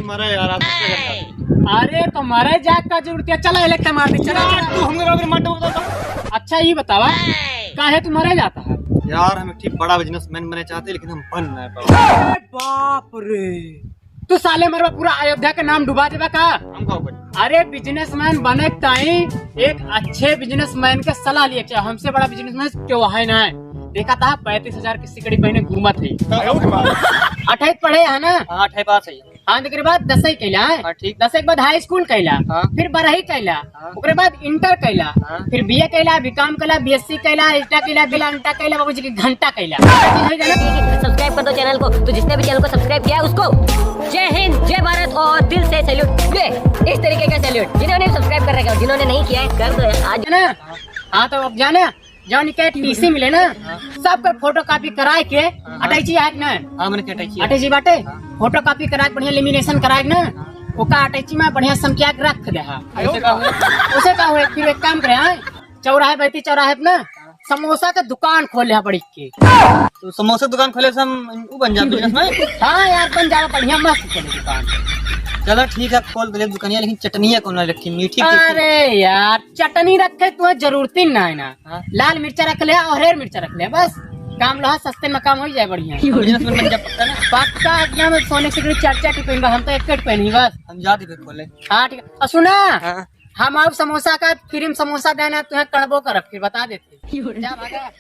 मरे यार आप अरे तो मरे जाग का जरूरत है, चला इलेक्शन मार दे। चला तू हमके बारे में मत बता। अच्छा ये बतावा काहे तू मरे जाता है? यार हम एक ठीक बड़ा बिजनेसमैन बनना चाहते हैं लेकिन हम बन नहीं पाए। बाप रे, तू साले मरवा पूरा अयोध्या का नाम डुबा देगा का? हम का ऊपर अरे बिजनेसमैन बने ताई एक अच्छे बिजनेसमैन के सलाह लिए चाहिए। हमसे बड़ा बिजनेसमैन क्यों है ना? देखा था 35,000 की सिकड़ी पहने घूमत है। 28 पढ़े है ना? हाँ ठे पास है। हाँ उसके बाद 10 कैला है। हाँ, ठीक। 10 के बाद हाई स्कूल कैला। हाँ। फिर 12 कैला। हाँ। उसके बाद इंटर कैला। हाँ। फिर बीए कैला, बीकॉम कैला, बीएससी कैला, इंटा कैला, बिला इंटा कैला, बाबूजी की घंटा कैला। सब्सक्राइब कर दो चैनल को। तो जिसने भी चैनल को सब्सक्राइब किया है उसको जय हिंद, जय भारत और दिल से सैल्यूट। ये इस तरीके का सैल्यूट। जिन्होंने सब्सक्राइब कर रखा है, जिन्होंने नहीं किया है कर दो यार आज। है ना? हाँ तो अब जाना जौन के टीसी मिले ना सबका फोटो कॉपी कराए के अटैची है ना? हाँ मैंने क्या टाइची अटैची बाटे फोटो कॉपी कराए बढ़िया लेमिनेशन कराए ना ओका अटैची में बढ़िया संख्या के रख दे। उसे का हुए फिर एक काम करे हैं चौराहे बैठी चौराहे पे ना समोसा का दुकान खोले है बड़ी के। तो समोसा दुकान खोले से हम वो बन जाते बिजनेसमैन। हाँ यार बन जावा बढ़िया मस्त चले दुकान। चलो ठीक है खोल दे दुकानिया लेकिन चटनिया कौन रखी मीठी अरे यार चटनी रखे तुम्हें जरूरत ही ना है ना। हाँ। लाल मिर्चा रख ले और हरे मिर्चा रख ले बस काम लोहा सस्ते में काम हो जाए बढ़िया। बिजनेसमैन बन जा पक्का ना। पक्का एकदम सोने से चार चार पहन हम तो एक पहनी बस। हम जाते फिर खोले। हाँ ठीक है और सुना हाँ। हम अब समोसा का फ्री में समोसा देना तुम्हें कड़बो कर फिर बता देते। जा भागा।